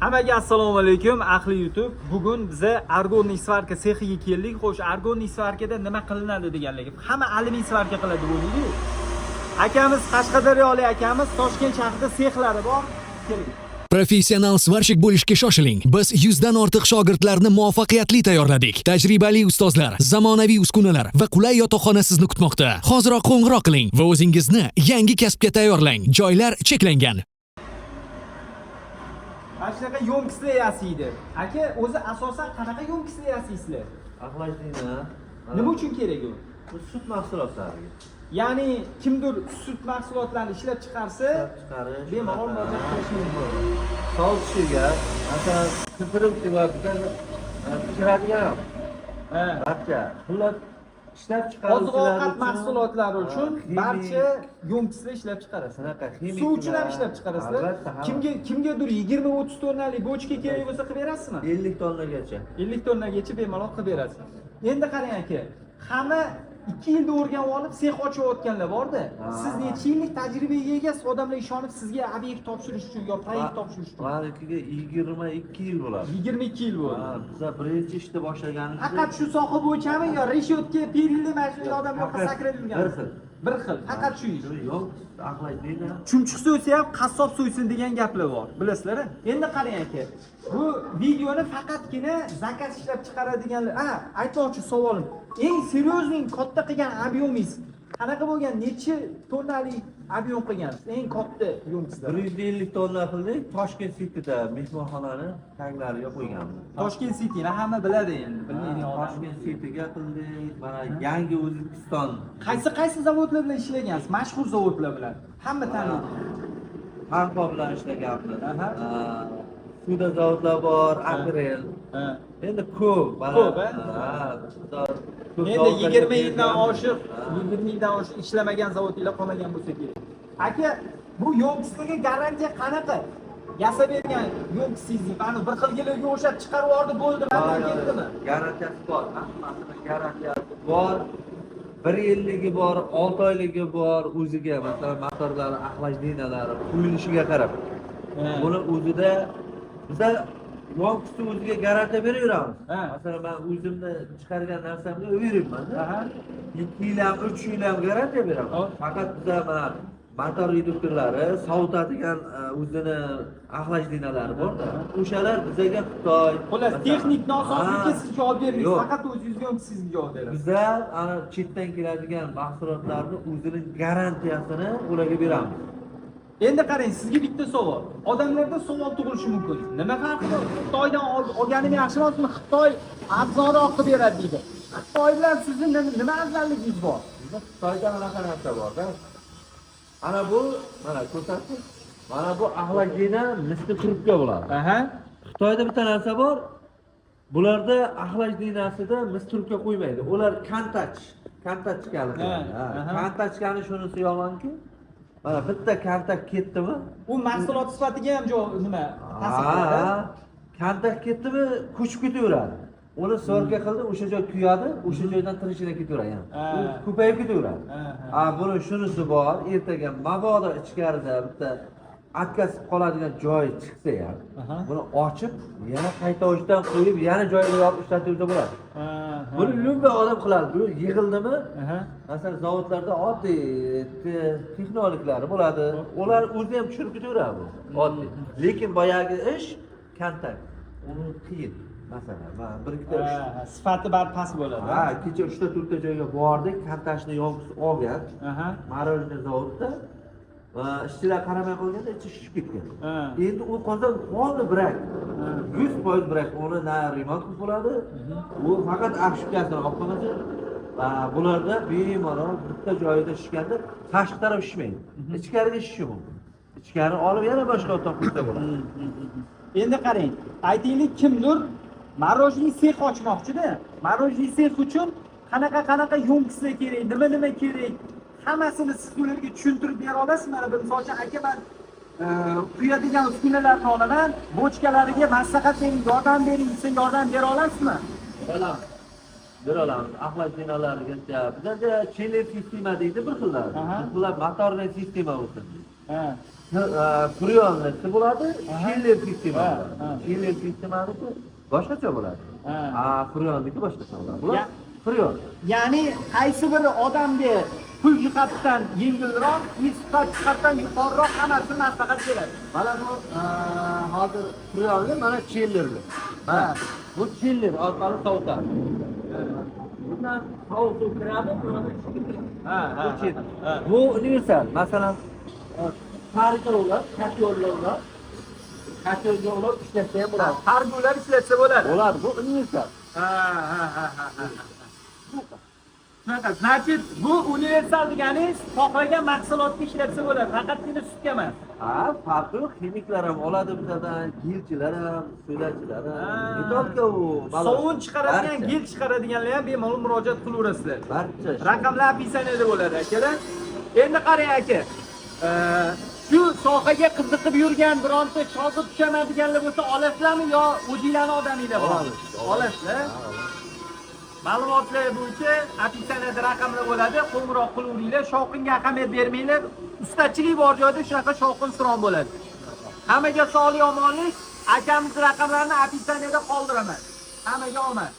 Hammaga assalomu alaykum ahli YouTube. Bugun biza argonniy svarka sexiga keldik. Xo'sh, argonniy svarkada nima qilinadi deganligi. Hamma alyumin svarka qiladi bo'ladi. Akamiz Qashqadaryolik akamiz Toshkent shahrida sexlari bor. Keling. Professional svarshik bo'lishga shoshiling. Biz 100 dan ortiq shogirdlarni muvaffaqiyatli tayyorladik. Tajribali ustozlar, zamonaviy uskunalar va qulay yotoqxona sizni kutmoqda. Hoziroq qo'ng'iroq qiling va o'zingizni yangi kasbga tayyorlang. Joylar cheklangan. Mana shunaqa yo'mkislar yasaydi. Aka, o'zi asosan qanaqa yo'mkislar yasaysizlar? Aqlashlikni Nima uchun kerak u? bu sut mahsulotlariga Ya'ni kimdir sut mahsulotlarini ishlab chiqarsa, chiqarish, bemalol murojaat qilish mumkin. sovutishga, masalan, ko'pirib pishiradigan Ha. barcha xullas ishlab chiqaruvchilar Oziq-ovqat mahsulotlari uchun barcha yo'mkislar ishlab chiqarasiz. shunaqa ximik Suv uchun ham ishlab chiqarasizlar. Kimgadir 20-30 tonnalik bochka kerak bo'lsa qilib berasizmi? 50 tonnagacha 50 tonnagacha bemalol qilib berasiz. Endi qarang aka, hamma 2 yilda o'rganib olib sex ochayotganlar bor-da. Siz necha yillik tajribaga egasiz, odamlar ishonib sizga obyekt topshirish uchun yo proyekt topshirish uchun. Manikiga 22 yil bo'ladi. 22 yil bo'ldi. Biza birinchi ishni boshlaganimizda Faqat shu soha bo'yichami yo reshotka, perilli mashina odam yoqqa sakrab yurgan? bir xil. Bir xil. Faqat shu ish. Yo'q, aqlashlikni Chumchuq so'ysa ham qassob so'ysin degan gaplar bor. Bilasizlar? Endi qarang aka. Bu videoni faqatgina zakaz ishlab chiqaradiganlar. Aytmoqchi savolim. Eng seriozning katta qilgan obyemingiz qanaqa bo'lgan? Necha tonnalik objem qilgansiz? Eng katta yo'mkislar. 150 tonna qildik. Toshkent City'da mehmonxonani taglariga qo'yganmiz. Toshkent City'ni hamma biladi endi. Bilmaydigan odam. Toshkent City'ga qildik. Mana yangi O'zbekiston. Qaysi zavodlar bilan ishlagansiz? Mashhur zavodlar bilan. Hamma taniydi. Harpo bilan ishlaganmiz. Aha. Suda zavodlar bor, Aprel. Ha. Endi ko'p. Ko'p, ko'p Endi 20 zavodlarga yildan kelgan. oshiq, 20 yildan oshiq ishlamagan zavodlar qolmagan bo'lsa kerak. Aka, bu yo'mkislarga garantiya qanaqa? Yasab bergan yo'mkisingizni, mana bir xilgilarga o'xshab chiqarib yubordi, bo'ldi, bundan ketdimi? Garantiyasi bor. Hammasini garantiyasi bor. 1 yilligi bor, 6 oyligi bor, o'ziga masalan motorlari, axlajninalari quyilishiga qarab. Buni o'zida biza yo'mkisni o'ziga garantiya beraveramiz. Masalan, men o'zimni chiqargan narsamga o'yiribman. 2 yil ham, 3 yil ham garantiya beraman. Faqat biza mana motor reduktorlari, sovutadigan o'zini axlajninalari bor-da. O'shalar bizaga Xitoy. Xullas, texnik nosozlikka siz javob bermaysiz, faqat o'zingizga yo'mkisingizga javob berasiz. Biza ana chetdan keladigan mahsulotlarni o'zining garantiyasini ularga beramiz. Endi qarang, sizga bitta savol. Odamlarda savol tug'ilishi mumkin. Nima farqi bor? Xitoydan olganim yaxshi emasmi? Xitoy arzonroq qilib beradi deydi. Xitoy bilan sizni nima afzalligingiz bor? Xitoyda anaqa narsa bor-da. Ana bu, mana ko'rsatdim. Mana bu axlajina misli trubka bo'ladi. Xitoyda bitta narsa bor. Bularda axlajinasida mis trubka qo'ymaydi. Ular kantachkani qiladi. Kantachkani shunisi yomonki, mana bitta kantak ketdimi? U mahsulot sifatiga ham nima ta'sir qiladi? Kantak ketdimi, ko'chib ketaveradi. Uni sorka qildi, o'sha joy kuyadi, o'sha joydan tirishini ketaveradi. U ko'payib ketaveradi. Buni shunisi bor, ertaga mabodo ichkarida bitta atkazib qoladigan joyi chiqsa ham, buni ochib, yana qayta ochdan qo'yib, yana joyiga yopib ishlatib bo'ladi. Buni lumba odam qiladi. Bu yig'ildimi? Masalan, zavodlarda oddiy texnologiyalar bo'ladi. Ular o'zi ham tushirib ketaveradi. Oddiy. Lekin boyagi ish kantak. Uni qiyin. Masalan, mana bir ikkita Sifati past bo'ladi. kecha 3 ta joyga bordik, kantashni yo'mkisi olgan. Marojniy zavodda ishchilar qaramay qolganda ichi shishib ketgan. Endi u qozon qoldi brak. 100% brak. Uni na remont qilib bo'ladi. U faqat aqshikasini olib qo'yadi. Bularda bemalol bitta joyida shishganda tashqi taraf shishmaydi. Ichkariga shishishi mumkin. Ichkari olib yana boshqa o'toq qilsa bo'ladi. Endi qarang, aytaylik kimdir marojniy sex ochmoqchi-da. Marojniy sex uchun qanaqa yo'mkislar kerak, nima kerak? Hammasini siz ularga tushuntirib bera olasizmi? Mana misol uchun aka, men quyadigan uskunalarni olaman, bochkalariga maslahat bering, yordam bering, siz yordam bera olasizmi? Berolamiz. Axlajinalarga bizda chiller sistema deydi bir xillar. Bular motorli sistema bo'lsin. Ha. Freonlisi bo'ladi, chiller sistemasi Ha, bo'ladi. ha. Chiller sistemaniki boshqacha bo'ladi. Ha. Freonniki boshqacha bo'ladi. Ya- Bular freon. Ya'ni qaysi biri odamga pul jihatdan yengilroq, sifat jihatdan yuqoriroq hammasi maslahat beradi. Mana bu hozir freonli, mana chillerli. Mana bu chiller orqali sovutadi. Bundan sovuq suv kiradi, bundan ichki kiradi. Bu chiller. Bu universal. Masalan, tarixlar, kategoriyalar ishlatsa ham bo'ladi. Tarbiyalar ishlatsa bo'ladi. Bo'ladi, bu universal. Ha. Shunaqa. Значит, bu universal deganingiz xohlagan mahsulotga ishlatsa bo'ladi, faqatgina sutga emas. Farqi yo'q, ximiklar ham oladi bizdan, gilchilar ham, so'dachilar ham. Ha. Ne только u Sovun chiqaradigan, gel chiqaradiganlar ham bemalol murojaat qilaverasizlar. barcha. Raqamlar описаниеda bo'ladi akalar. Endi qarang aka. Shu sohaga qiziqib yurgan bironta shogird tushaman deganlar bo'lsa olasizlarmi yo o'zinglarning odaminglar bormi? Olasizlar. Ma'lumotlar bo'yicha описаниеda raqamlar bo'ladi. Qo'ng'iroq qilaveringlar. Shovqinga ahamiyat bermanglar. Ustachilik bor joyda shunaqa shovqin-suron bo'ladi. Hammaga sog'lik, omonlik. Akamiz raqamlarini описаниеda qoldiraman. Hammaga omad.